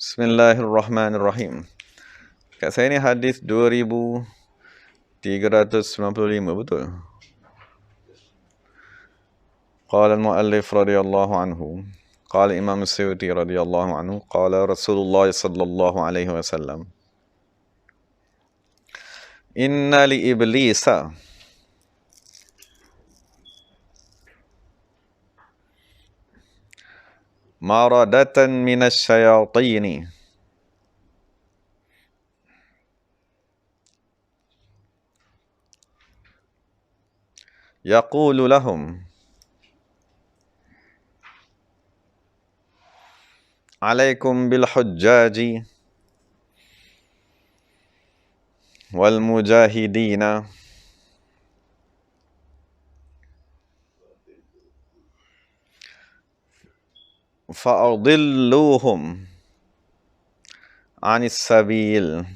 Bismillahirrahmanirrahim. Kat saya ni hadis 2395, betul? Qala al-muallif radhiyallahu anhu. Qala Imam Suyuti radhiyallahu anhu. Qala Rasulullah sallallahu alaihi wasallam. Inna li iblisa maradatan minasy syayatini yaqulu lahum alaikum bil hujjaji wal mujahidina fa'adilluhum anis sabil.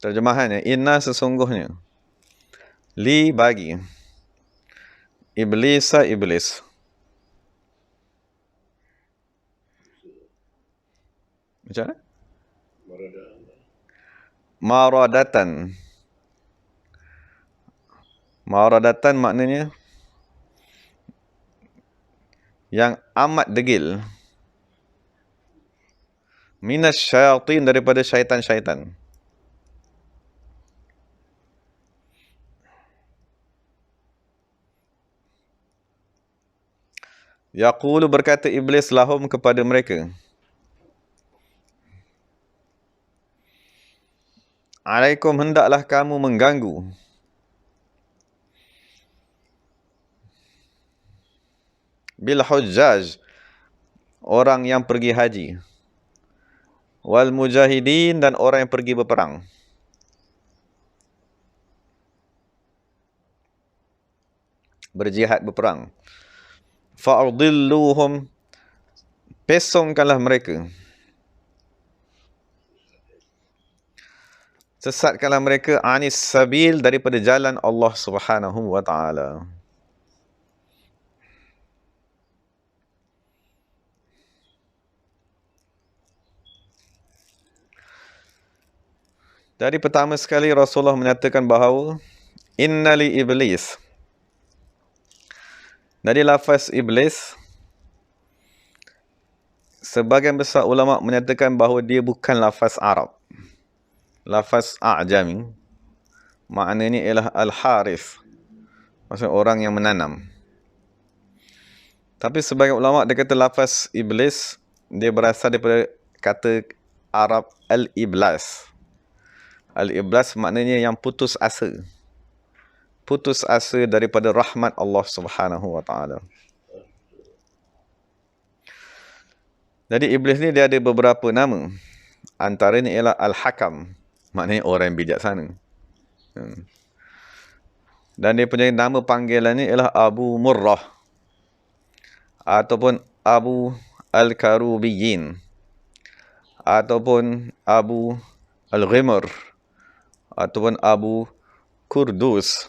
Terjemahannya, inna sesungguhnya, li bagi, iblisa iblis, macam mana? Maradatan. Maradatan maknanya yang amat degil. Minas syayatin, daripada syaitan-syaitan. Yaqulu, berkata iblis, lahum, kepada mereka, alaikum, hendaklah kamu mengganggu bil hujjaj, orang yang pergi haji, wal mujahidin, dan orang yang pergi berperang. Berjihad, berperang. Fa'adilluhum, pesongkanlah mereka, sesatkanlah mereka, anis sabil, daripada jalan Allah Subhanahu wa ta'ala. Jadi pertama sekali Rasulullah menyatakan bahawa innali iblis. Dari lafaz iblis, sebagian besar ulama menyatakan bahawa dia bukan lafaz Arab, lafaz a'jami. Maknanya ialah al-harith, maksudnya orang yang menanam. Tapi sebagian ulama dia kata lafaz iblis dia berasal daripada kata Arab al-iblas. Al-iblas maknanya yang putus asa. Putus asa daripada rahmat Allah Subhanahu wa ta'ala. Jadi iblis ni dia ada beberapa nama. Antaranya ialah Al-Hakam, maknanya orang yang bijaksana. Dan dia punya nama panggilannya ialah Abu Murrah, ataupun Abu Al-Karubiyin, ataupun Abu Al-Ghimr, ataupun Abu Kurdus.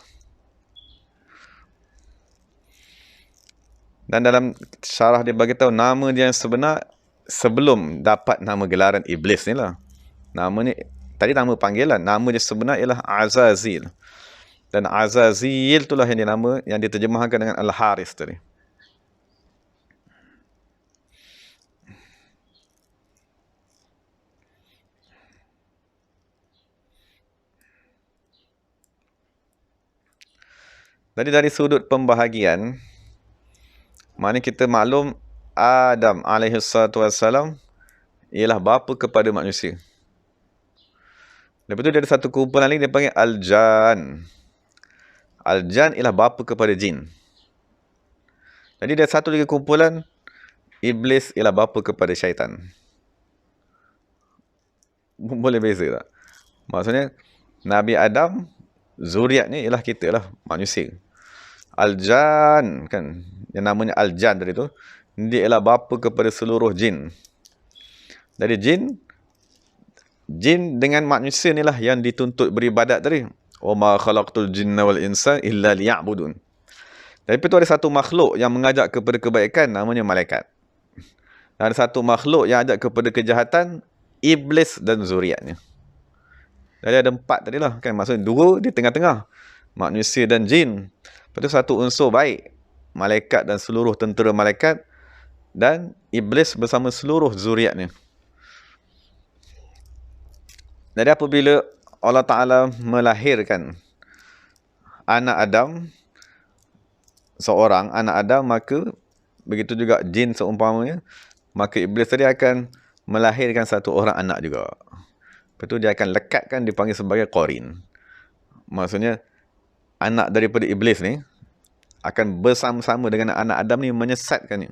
Dan dalam syarah dia bagi tahu nama dia yang sebenar sebelum dapat nama gelaran iblis ni lah. Nama ni tadi nama panggilan, nama dia sebenar ialah Azazil. Dan Azazil itulah yang dinama yang diterjemahkan dengan Al-Harith tadi. Jadi dari sudut pembahagian, maknanya kita maklum Adam alaihissalam ialah bapa kepada manusia. Lepas tu dia ada satu kumpulan lagi dia panggil Al-Jan. Al-Jan ialah bapa kepada jin. Jadi ada satu lagi kumpulan, iblis ialah bapa kepada syaitan. Boleh beza tak? Maksudnya Nabi Adam, zuriatnya ialah kita lah, manusia. Al-Jan kan, yang namanya Al-Jan tadi tu, dia ialah bapa kepada seluruh jin. Dari jin dengan manusia ni lah yang dituntut beribadat tadi. Wa ma khalaqtul jinna wal insa illa liya'budun. Tapi itu ada satu makhluk yang mengajak kepada kebaikan, namanya malaikat. Dan ada satu makhluk yang ajak kepada kejahatan, iblis dan zuriatnya. Jadi ada 4 tadi lah kan, maksudnya 2 di tengah-tengah, manusia dan jin. Lepas tu satu unsur baik, malaikat dan seluruh tentera malaikat, dan iblis bersama seluruh zuriatnya. Jadi apabila Allah Ta'ala melahirkan anak Adam, seorang anak Adam, maka begitu juga jin seumpamanya, maka iblis tadi akan melahirkan satu orang anak juga. Lepas tu dia akan lekatkan, dipanggil sebagai qarin. Maksudnya anak daripada iblis ni akan bersama-sama dengan anak Adam ni menyesatkannya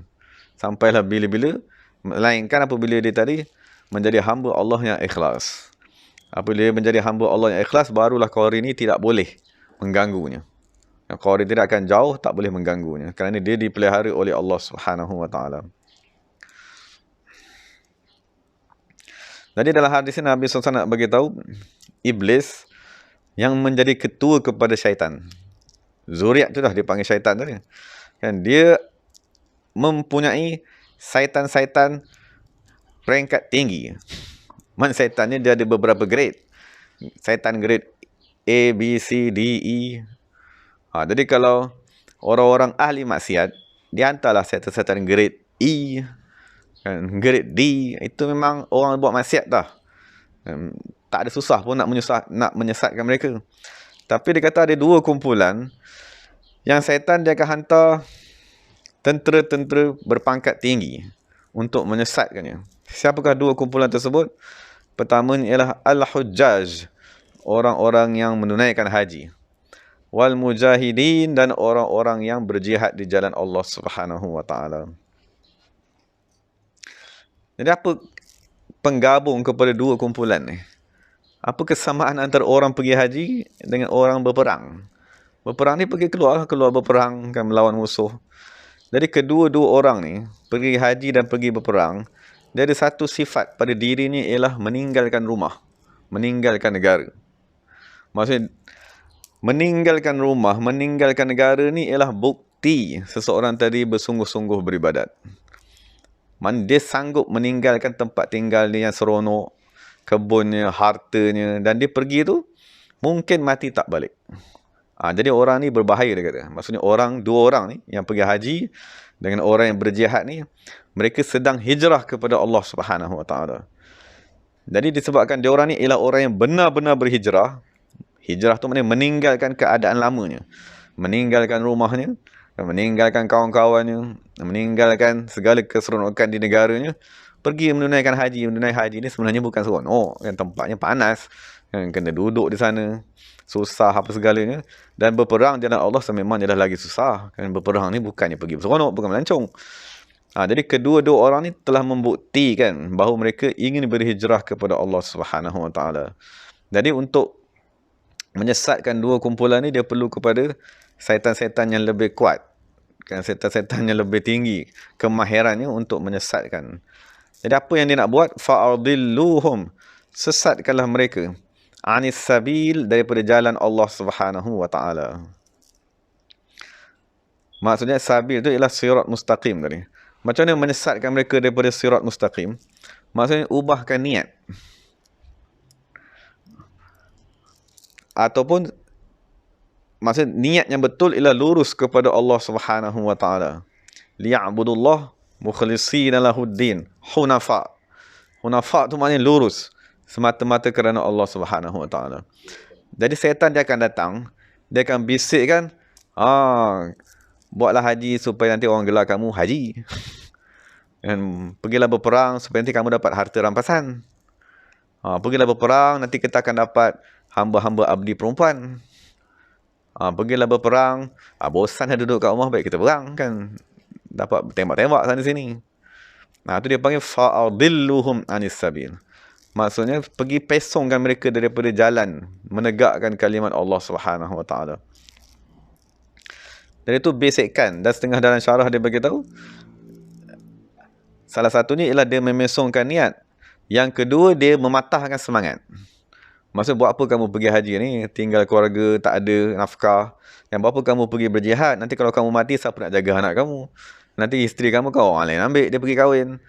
sampailah bila-bila, melainkan apabila dia tadi menjadi hamba Allah yang ikhlas. Apabila dia menjadi hamba Allah yang ikhlas, barulah qarin ni tidak boleh mengganggunya. Qarin tidak akan jauh, tak boleh mengganggunya, kerana dia dipelihara oleh Allah Subhanahu wa taala. Jadi dalam hadis ini Nabi SAW nak beritahu iblis yang menjadi ketua kepada syaitan. Zuriat tu dah dipanggil syaitan tadi. Kan dia mempunyai syaitan-syaitan peringkat tinggi. Man syaitannya dia ada beberapa grade. Syaitan grade A, B, C, D, E. Jadi kalau orang-orang ahli maksiat, dia hantarlah syaitan-syaitan grade E, kan, grade D. Itu memang orang buat maksiat dah. Tak ada susah pun nak menyesatkan mereka. Tapi dia kata ada 2 kumpulan yang syaitan dia akan hantar tentera-tentera berpangkat tinggi untuk menyesatkannya. Siapakah 2 kumpulan tersebut? Pertama ialah al-hujjaj, orang-orang yang menunaikan haji. Wal mujahidin, dan orang-orang yang berjihad di jalan Allah Subhanahu wa taala. Jadi apa penggabung kepada 2 kumpulan ni? Apa kesamaan antara orang pergi haji dengan orang berperang? Berperang ni pergi keluar berperang, kan, melawan musuh. Jadi kedua-dua orang ni, pergi haji dan pergi berperang, dia ada satu sifat pada dirinya, ialah meninggalkan rumah, meninggalkan negara. Maksudnya meninggalkan rumah, meninggalkan negara ni ialah bukti seseorang tadi bersungguh-sungguh beribadat. Dia sanggup meninggalkan tempat tinggal dia yang seronok, kebunnya, hartanya, dan dia pergi tu mungkin mati tak balik. Jadi orang ni berbahaya, dia kata. Maksudnya 2 orang ni yang pergi haji dengan orang yang berjihad ni, mereka sedang hijrah kepada Allah Subhanahu wa taala. Jadi disebabkan dia orang ni ialah orang yang benar-benar berhijrah. Hijrah tu maknanya meninggalkan keadaan lamanya, meninggalkan rumahnya, meninggalkan kawan-kawannya, meninggalkan segala keseronokan di negaranya, pergi menunaikan haji. Menunaikan haji ni sebenarnya bukan seronok, kan, tempatnya panas, kan, kena duduk di sana, susah apa segalanya. Dan berperang jalan Allah memang adalah lagi susah, kan. Berperang ni bukannya pergi berseronok, bukan melancong. Jadi kedua-dua orang ni telah membuktikan bahawa mereka ingin berhijrah kepada Allah Subhanahu wa taala. Jadi untuk menyesatkan 2 kumpulan ni, dia perlu kepada syaitan-syaitan yang lebih kuat, kan, syaitan-syaitan yang lebih tinggi kemahirannya untuk menyesatkan. Jadi apa yang dia nak buat? Fa'adilluhum, sesatkanlah mereka, anis sabil, daripada jalan Allah Subhanahu wa taala. Maksudnya sabil tu ialah sirat mustaqim tadi. Macam mana menyesatkan mereka daripada sirat mustaqim? Maksudnya ubahkan niat. Ataupun maksud niat yang betul ialah lurus kepada Allah Subhanahu wa taala. Liya'budullah mukhlishina lahuddin, hunafa. Hunafa tu maknanya lurus, semata-mata kerana Allah Subhanahu wa taala. Jadi syaitan dia akan datang, dia akan bisikkan, buatlah haji supaya nanti orang gelar kamu haji. Dan pergilah berperang supaya nanti kamu dapat harta rampasan. Pergilah berperang, nanti kita akan dapat hamba-hamba abdi perempuan. Pergilah berperang, bosan dah duduk kat rumah, baik kita perang, kan, dapat tembak-tembak sana sini. Tu dia panggil fa'adilluhum anis sabil. Maksudnya pergi pesongkan mereka daripada jalan menegakkan kalimat Allah Subhanahu wa taala. Dan itu basickan, dan setengah dalam syarah dia bagi tahu, salah satunya ialah dia memesongkan niat. Yang kedua, dia mematahkan semangat. Maksud buat apa kamu pergi haji ni? Tinggal keluarga, tak ada nafkah. Yang buat apa kamu pergi berjihad? Nanti kalau kamu mati, siapa nak jaga anak kamu? Nanti isteri kamu kau orang lain ambil, dia pergi kahwin.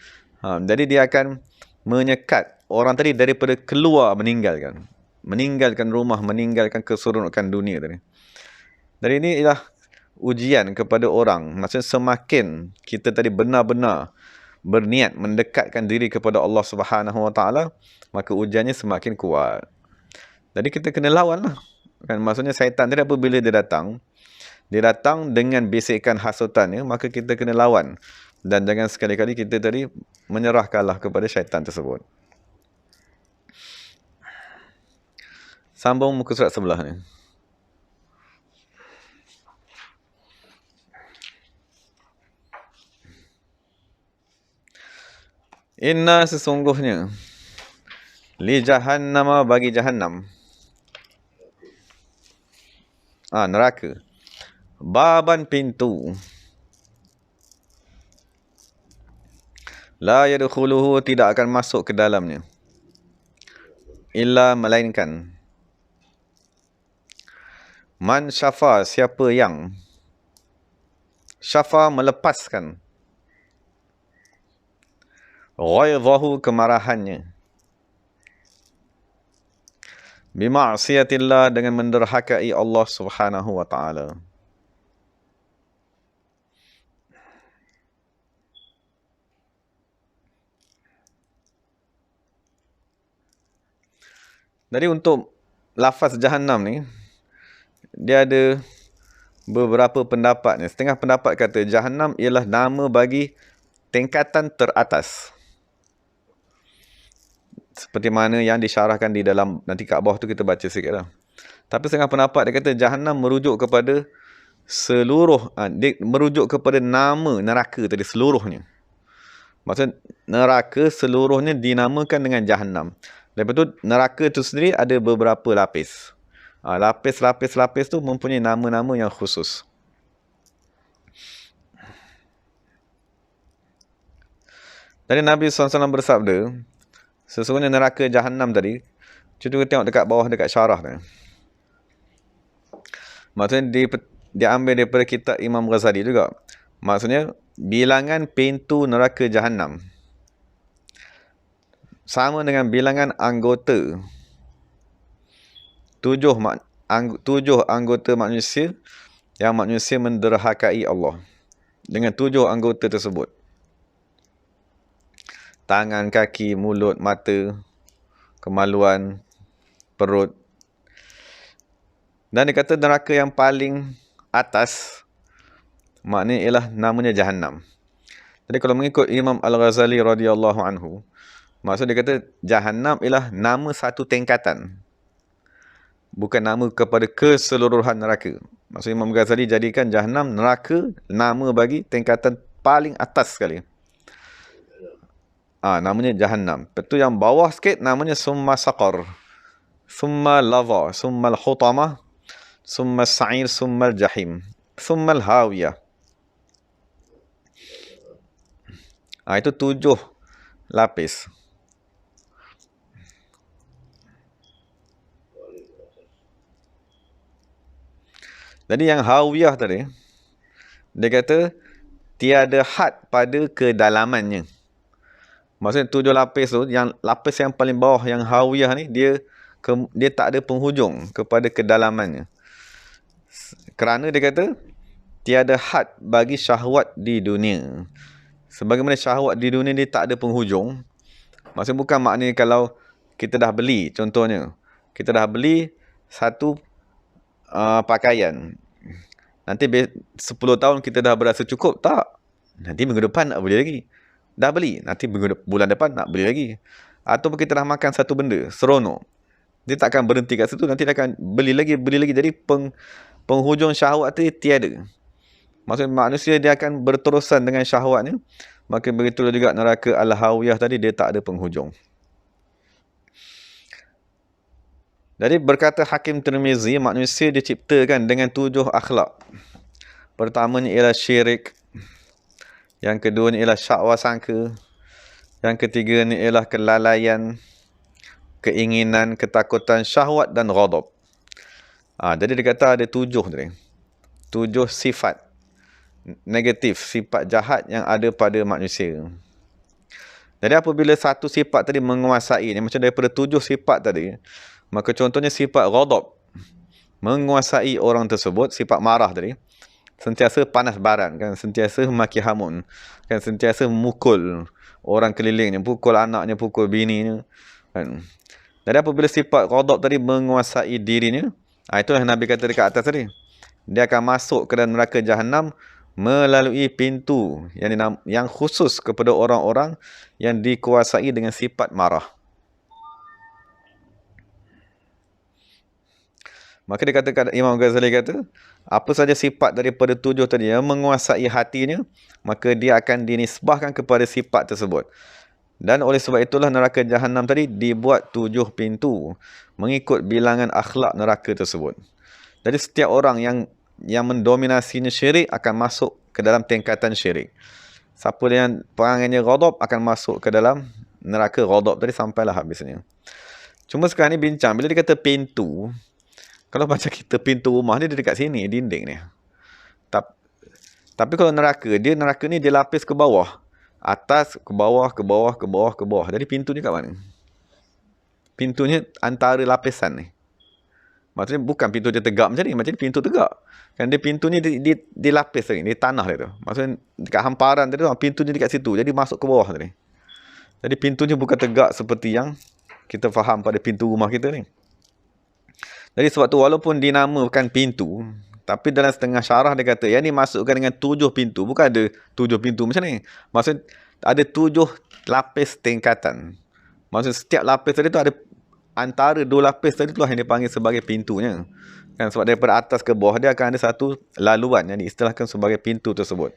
Jadi dia akan menyekat orang tadi daripada keluar meninggalkan rumah, meninggalkan keseronokan dunia tadi. Jadi ini ialah ujian kepada orang. Maksudnya semakin kita tadi benar-benar berniat mendekatkan diri kepada Allah Subhanahu Wa Taala, maka ujiannya semakin kuat. Jadi kita kena lawan lah. Kan, maksudnya syaitan tadi apabila dia datang dengan bisikan hasutannya, maka kita kena lawan. Dan jangan sekali-kali kita tadi menyerahkanlah kepada syaitan tersebut. Sambung muka surat sebelah ni. Inna sesungguhnya li jahannama bagi jahannam. Neraka. Baban pintu. La yadkhuluhu tidak akan masuk ke dalamnya. Illa melainkan. Man syafa siapa yang. Syafa melepaskan. Ghaidhahu kemarahannya. Bima'siyatillah dengan menderhakai Allah Subhanahu Wa Taala. Jadi untuk lafaz jahannam ni, dia ada beberapa pendapat ni. Setengah pendapat kata jahannam ialah nama bagi tingkatan teratas. Seperti mana yang disyarahkan di dalam, nanti kat bawah tu kita baca sikit lah. Tapi setengah pendapat dia kata jahannam merujuk kepada seluruh, dia merujuk kepada nama neraka tadi seluruhnya. Maksud neraka seluruhnya dinamakan dengan jahannam. Lepas tu neraka tu sendiri ada beberapa lapis. Lapis tu mempunyai nama-nama yang khusus. Jadi Nabi SAW bersabda, sesungguhnya neraka jahannam tadi, cuba tengok dekat bawah dekat syarah tu. Maksudnya dia ambil daripada kitab Imam Ghazali juga. Maksudnya bilangan pintu neraka jahannam sama dengan bilangan anggota. 7 anggota manusia yang manusia menderhakai Allah. Dengan 7 anggota tersebut. Tangan, kaki, mulut, mata, kemaluan, perut. Dan dia kata neraka yang paling atas, maknanya ialah namanya jahannam. Jadi kalau mengikut Imam Al-Ghazali radhiyallahu anhu, maksud dia kata jahannam ialah nama satu tingkatan. Bukan nama kepada keseluruhan neraka. Maksud Imam Ghazali jadikan jahannam neraka nama bagi tingkatan paling atas sekali. Namanya jahannam. Lepas tu yang bawah sikit namanya summa saqar, summa lava, summa al-hutamah, summa sa'ir, summa al-jahim, summa al-hawiyah. Itu 7 lapis. Jadi yang hawiyah tadi, dia kata tiada had pada kedalamannya. Maksudnya 7 lapis tu, yang lapis yang paling bawah yang hawiyah ni, dia tak ada penghujung kepada kedalamannya. Kerana dia kata tiada had bagi syahwat di dunia. Sebagaimana syahwat di dunia dia tak ada penghujung. Maksudnya bukan maknanya kalau kita dah beli, contohnya kita dah beli satu pakaian, nanti 10 tahun kita dah berasa cukup, tak, nanti minggu depan nak beli lagi. Dah beli, nanti bulan depan nak beli lagi. Ataupun kita dah makan satu benda, seronok, dia tak akan berhenti kat situ, nanti dia akan beli lagi. Jadi penghujung syahwat tu tiada. Maksudnya manusia dia akan berterusan dengan syahwatnya. Maka begitulah juga neraka al-hawiyah tadi, dia tak ada penghujung. Jadi berkata Hakim Tirmizi, manusia diciptakan dengan 7 akhlak. Pertamanya ialah syirik. Yang keduanya ialah syakwa sangka. Yang ketiganya ialah kelalaian. keinginan, ketakutan, syahwat dan ghadab. Jadi dia kata ada 7 tadi. 7 sifat negatif, sifat jahat yang ada pada manusia. Jadi apabila satu sifat tadi menguasai, macam daripada 7 sifat tadi, maka contohnya sifat ghadab menguasai orang tersebut, sifat marah tadi, sentiasa panas baran, kan, sentiasa maki hamun, kan, sentiasa memukul orang kelilingnya, pukul anaknya, pukul bininya, kan. Jadi apabila sifat ghadab tadi menguasai dirinya, itulah Nabi kata dekat atas tadi, dia akan masuk ke dalam neraka Jahannam melalui pintu yang khusus kepada orang-orang yang dikuasai dengan sifat marah. Maka dia kata, Imam Ghazali kata, apa saja sifat daripada 7 tadi yang menguasai hatinya, maka dia akan dinisbahkan kepada sifat tersebut. Dan oleh sebab itulah neraka Jahannam tadi dibuat 7 pintu mengikut bilangan akhlak neraka tersebut. Jadi setiap orang yang mendominasinya syirik akan masuk ke dalam tingkatan syirik. Siapa yang perangannya ghadab akan masuk ke dalam neraka ghadab tadi sampailah habisnya. Cuma sekarang ni bincang, bila dia kata pintu, kalau macam kita pintu rumah ni dia dekat sini, dinding ni. Tapi kalau neraka ni dia lapis ke bawah. Atas, ke bawah, ke bawah, ke bawah, ke bawah. Jadi pintu ni kat mana? Pintunya antara lapisan ni. Maksudnya bukan pintu dia tegak macam ni pintu tegak. Kan dia pintu ni di lapis tadi, di tanah dia tu. Maksudnya dekat hamparan tadi tu, pintu ni dekat situ. Jadi masuk ke bawah tadi. Jadi pintunya bukan tegak seperti yang kita faham pada pintu rumah kita ni. Jadi sebab tu walaupun dinamakan pintu, tapi dalam setengah syarah dia kata, yang ni masukkan dengan 7 pintu. Bukan ada 7 pintu macam ni. Maksud ada 7 lapis tingkatan. Maksud setiap lapis tadi tu ada antara 2 lapis tadi tu lah yang dipanggil sebagai pintunya. Kan, sebab daripada atas ke bawah dia akan ada satu laluan yang diistilahkan sebagai pintu tersebut.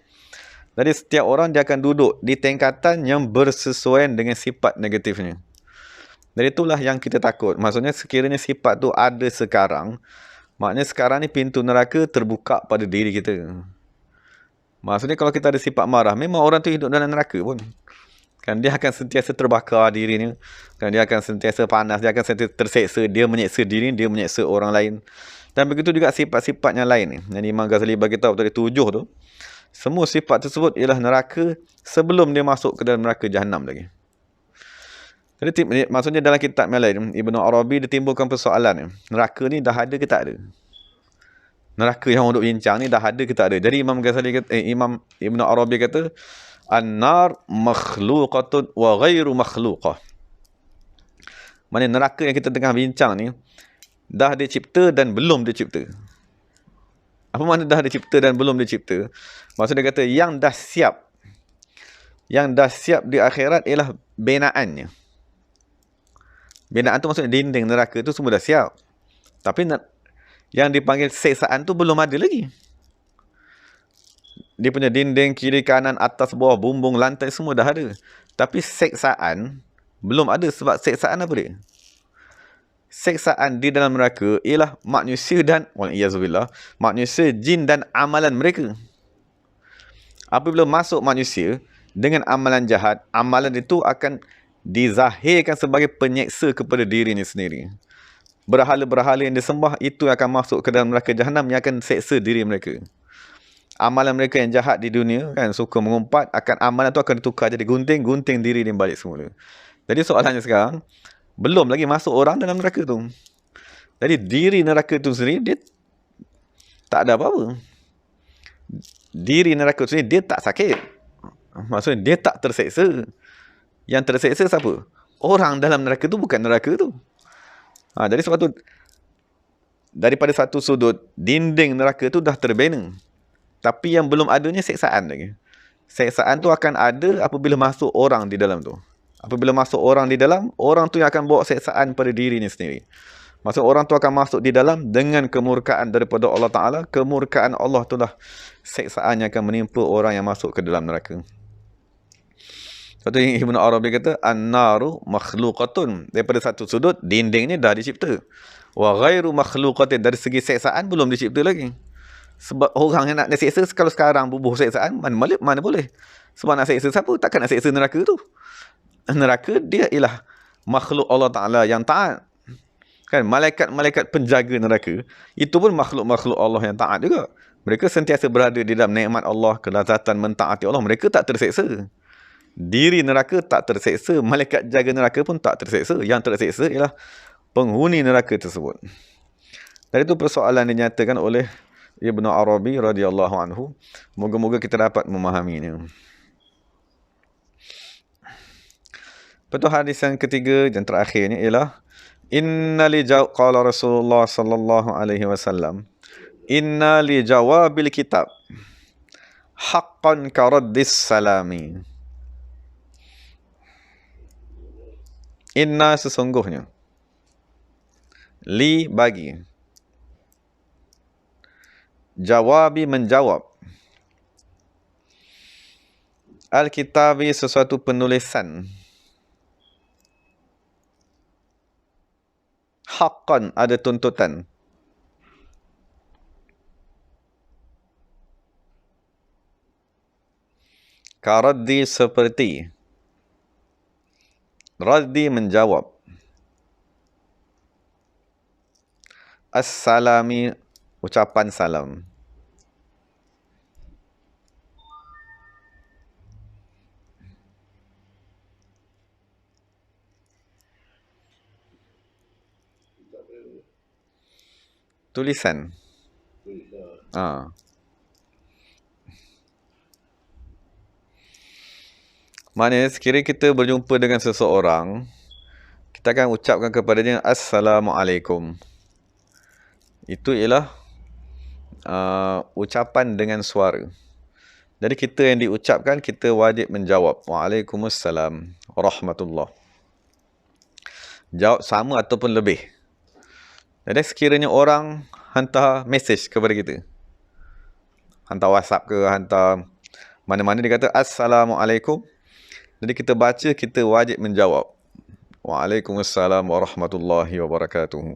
Jadi setiap orang dia akan duduk di tingkatan yang bersesuaian dengan sifat negatifnya. Jadi itulah yang kita takut. Maksudnya sekiranya sifat tu ada sekarang, maknanya sekarang ni pintu neraka terbuka pada diri kita. Maksudnya kalau kita ada sifat marah, memang orang tu hidup dalam neraka pun. Kan dia akan sentiasa terbakar dirinya. Kan dia akan sentiasa panas, dia akan sentiasa terseksa, dia menyeksa diri, dia menyeksa orang lain. Dan begitu juga sifat-sifat yang lain ni. Yang Imam Ghazali bagi tahu tadi 7 tu. Semua sifat tersebut ialah neraka sebelum dia masuk ke dalam neraka Jahannam lagi. Jadi maksudnya dalam kitab yang lain, Ibn Arabi dia timbulkan persoalan ni. Neraka ni dah ada ke tak ada? Neraka yang orang duk bincang ni dah ada ke tak ada? Jadi Imam Ghazali kata, Imam Ibn Arabi kata, An-nar makhluqatun wa ghairu makhluqah. Maksudnya neraka yang kita tengah bincang ni dah dicipta dan belum dicipta. Apa makna dah dicipta dan belum dicipta? Maksudnya dia kata yang dah siap di akhirat ialah binaannya. Binaan tu maksudnya dinding neraka tu semua dah siap. Tapi yang dipanggil seksaan tu belum ada lagi. Dia punya dinding, kiri, kanan, atas, bawah, bumbung, lantai semua dah ada. Tapi seksaan belum ada. Sebab seksaan apa dia? Seksaan di dalam neraka ialah manusia dan manusia, jin dan amalan mereka. Apabila masuk manusia dengan amalan jahat, amalan itu akan dizahirkan sebagai penyeksa kepada dirinya sendiri. Berhala-berhala yang disembah itu akan masuk ke dalam neraka Jahannam yang akan seksa diri mereka. Amalan mereka yang jahat di dunia, kan, suka mengumpat, amalan itu akan ditukar jadi gunting diri dia balik semula. Jadi soalannya sekarang, belum lagi masuk orang dalam neraka tu. Jadi diri neraka tu sendiri dia tak ada apa-apa. Diri neraka tu sendiri dia tak sakit. Maksudnya dia tak terseksa. Yang terseksa siapa? Orang dalam neraka tu bukan neraka tu. Jadi sebab tu daripada satu sudut dinding neraka tu dah terbina. Tapi yang belum adanya seksaan lagi. Seksaan tu akan ada apabila masuk orang di dalam tu. Apabila masuk orang di dalam, orang tu yang akan bawa seksaan pada dirinya sendiri. Maksud orang tu akan masuk di dalam dengan kemurkaan daripada Allah Ta'ala. Kemurkaan Allah tu lah seksaan yang akan menimpa orang yang masuk ke dalam neraka. Satu yang Ibn Arabi kata, An-naru makhluqatun. Daripada satu sudut, dinding ni dah dicipta. Wa ghairu makhluqatin. Dari segi seksaan, belum dicipta lagi. Sebab orang yang nak seksa, kalau sekarang bubuh seksaan, mana boleh. Sebab nak seksa siapa? Takkan nak seksa neraka tu. Neraka dia ialah makhluk Allah Ta'ala yang taat. Kan, malaikat-malaikat penjaga neraka, itu pun makhluk-makhluk Allah yang taat juga. Mereka sentiasa berada di dalam nikmat Allah, kelazatan mentaati Allah. Mereka tak terseksa. Diri neraka tak terseksa. Malaikat jaga neraka pun tak terseksa. Yang terseksa ialah penghuni neraka tersebut. Dan itu persoalan dinyatakan oleh Ibnu Arabi radhiyallahu anhu. Moga-moga kita dapat memahaminya. Betul, hadis yang ketiga dan terakhirnya ialah qala Rasulullah sallallahu alaihi wasallam, inna li jawabil kitab haqqan karaddis salami. Inna sesungguhnya, li bagi, jawabi menjawab, al-kitabi sesuatu penulisan, haqqan ada tuntutan, karaddi seperti, raddi menjawab, as-salami ucapan salam. Tulisan. Maknanya sekiranya kita berjumpa dengan seseorang, kita akan ucapkan kepadanya Assalamualaikum. Itu ialah ucapan dengan suara. Jadi kita yang diucapkan, kita wajib menjawab Waalaikumsalam warahmatullah. Jawab sama ataupun lebih. Jadi sekiranya orang hantar mesej kepada kita, hantar WhatsApp ke, hantar mana-mana, dia kata Assalamualaikum, jadi kita baca, kita wajib menjawab Waalaikumsalam warahmatullahi wabarakatuh.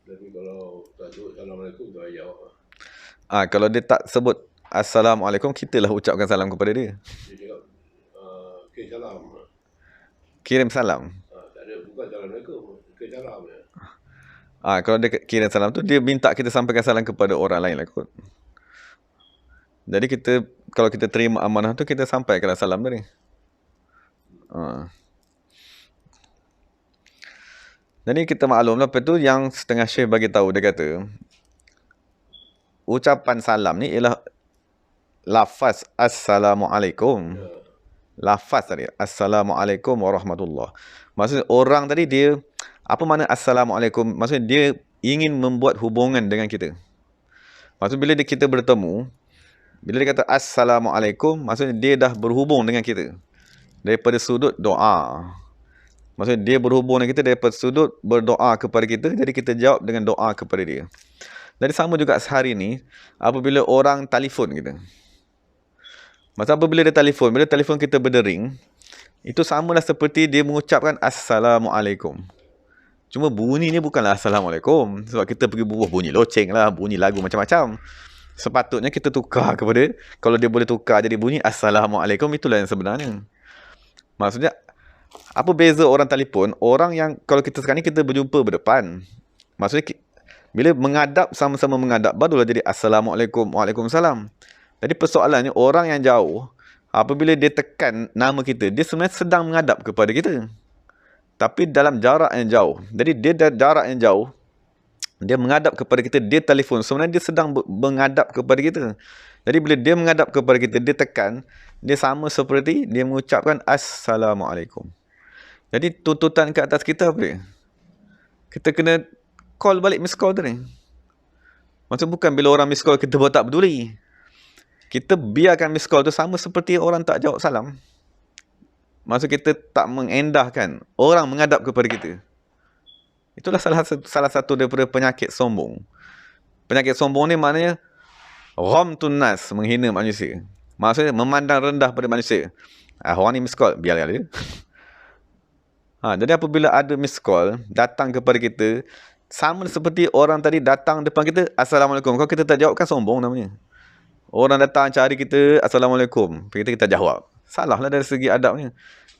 Jadi kalau tak sebut Assalamualaikum, tak payah jawab. Kalau dia tak sebut Assalamualaikum, kita lah ucapkan salam kepada dia. Dia cakap, kirim salam. Kirim salam. Tak ada, bukan Assalamualaikum, kirim salam. Kalau dia kirim salam tu, dia minta kita sampaikan salam kepada orang lain lah kot. Jadi kita, kalau kita terima amanah tu, kita sampaikan salam tadi. Jadi kita maklum lah, apa tu yang setengah syekh bagi tahu, dia kata ucapan salam ni ialah lafaz Assalamualaikum. Lafaz tadi Assalamualaikum warahmatullah. Maksudnya orang tadi dia, apa makna Assalamualaikum? Maksudnya dia ingin membuat hubungan dengan kita. Maksudnya bila kita bertemu, bila dia kata Assalamualaikum, maksudnya dia dah berhubung dengan kita daripada sudut doa. Maksudnya dia berhubung dengan kita daripada sudut berdoa kepada kita, jadi kita jawab dengan doa kepada dia. Jadi sama juga sehari ni, apabila orang telefon kita, maksudnya apabila dia telefon, bila telefon kita berdering, itu samalah seperti dia mengucapkan Assalamualaikum. Cuma bunyi ni bukanlah Assalamualaikum. Sebab kita pergi bubuh bunyi loceng lah, bunyi lagu macam-macam. Sepatutnya kita tukar kepada, kalau dia boleh tukar jadi bunyi Assalamualaikum, itulah yang sebenarnya. Maksudnya, apa beza orang telefon? Orang yang, kalau kita sekarang ni kita berjumpa berdepan. Maksudnya, bila menghadap, sama-sama menghadap, barulah jadi Assalamualaikum, Waalaikumsalam. Jadi persoalannya, orang yang jauh, apabila dia tekan nama kita, dia sebenarnya sedang menghadap kepada kita. Tapi dalam jarak yang jauh. Jadi dia jarak yang jauh, dia menghadap kepada kita, dia telefon. Sebenarnya dia sedang menghadap kepada kita. Jadi bila dia menghadap kepada kita, dia tekan, dia sama seperti dia mengucapkan Assalamualaikum. Jadi tuntutan ke atas kita apa dia? Kita kena call balik miss call tu ni. Maksudnya bukan bila orang miss call kita buat tak peduli. Kita biarkan miss call tu sama seperti orang tak jawab salam. Maksud kita tak mengendahkan orang menghadap kepada kita. Itulah salah satu daripada penyakit sombong. Penyakit sombong ni maknanya ghamtun nas, menghina manusia. Maksudnya memandang rendah pada manusia. Orang ni miss call, biarlah dia. Jadi apabila ada miss call datang kepada kita, sama seperti orang tadi datang depan kita, Assalamualaikum. Kalau kita tak jawab, kan sombong namanya. Orang datang cari kita, Assalamualaikum. Kita jawab. Salahlah dari segi adabnya.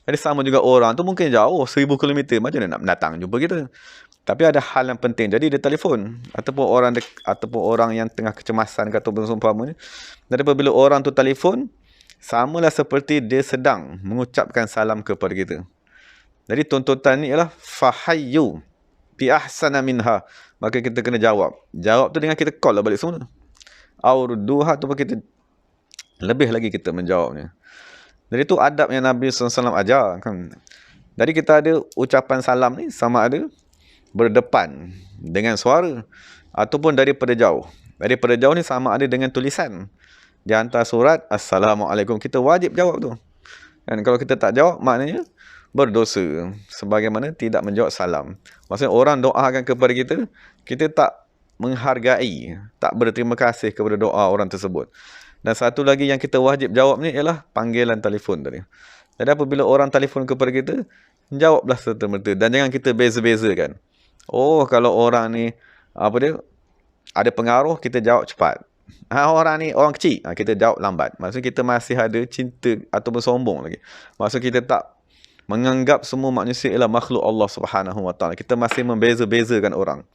Jadi sama juga orang tu mungkin jauh 1000 kilometer, macam mana nak datang jumpa kita. Tapi ada hal yang penting, jadi dia telefon ataupun orang yang tengah kecemasan ataupun seumpamanya. Jadi apabila orang tu telefon, samalah seperti dia sedang mengucapkan salam kepada kita. Jadi tuntutan ni ialah fahayyu bi ahsana minha, maka kita kena jawab. Jawab tu dengan kita call lah balik semula. Aurduha tu kita lebih lagi kita menjawabnya. Jadi tu adab yang Nabi SAW ajar kan. Jadi kita ada ucapan salam ni sama ada berdepan dengan suara ataupun daripada jauh. Daripada jauh ni sama ada dengan tulisan. Di hantar surat Assalamualaikum, kita wajib jawab tu. Dan kalau kita tak jawab, maknanya berdosa sebagaimana tidak menjawab salam. Maksudnya orang doakan kepada kita, kita tak menghargai, tak berterima kasih kepada doa orang tersebut. Dan satu lagi yang kita wajib jawab ni ialah panggilan telefon tadi. Jadi apabila orang telefon kepada kita, jawablah serta-merta dan jangan kita beza-bezakan. Oh, kalau orang ni ada pengaruh, kita jawab cepat. Orang ni orang kecil, kita jawab lambat. Maksud kita masih ada cinta ataupun sombong lagi. Maksud kita tak menganggap semua manusia ialah makhluk Allah Subhanahu Wa Taala. Kita masih membeza-bezakan orang.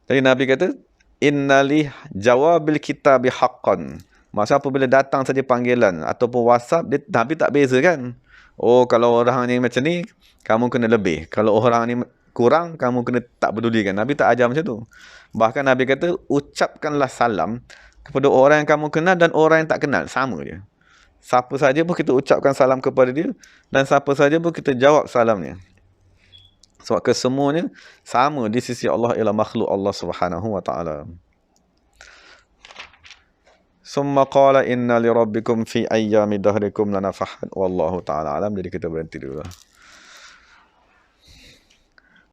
Jadi Nabi kata, innali jawabil kitabi haqqan. Maksud apabila datang saja panggilan ataupun WhatsApp, Nabi tak beza kan. Oh, kalau orang ni macam ni, kamu kena lebih. Kalau orang ni kurang, kamu kena tak pedulikan. Nabi tak ajar macam tu. Bahkan Nabi kata, ucapkanlah salam kepada orang yang kamu kenal dan orang yang tak kenal. Sama je. Siapa saja pun kita ucapkan salam kepada dia, dan siapa saja pun kita jawab salamnya. Sebab kesemuanya sama di sisi Allah ialah makhluk Allah Subhanahu Wa Taala. Summa qala inna li rabbikum fi ayyami dahrikum lanafahat. Wallahu ta'ala alam. Jadi kita berhenti dulu.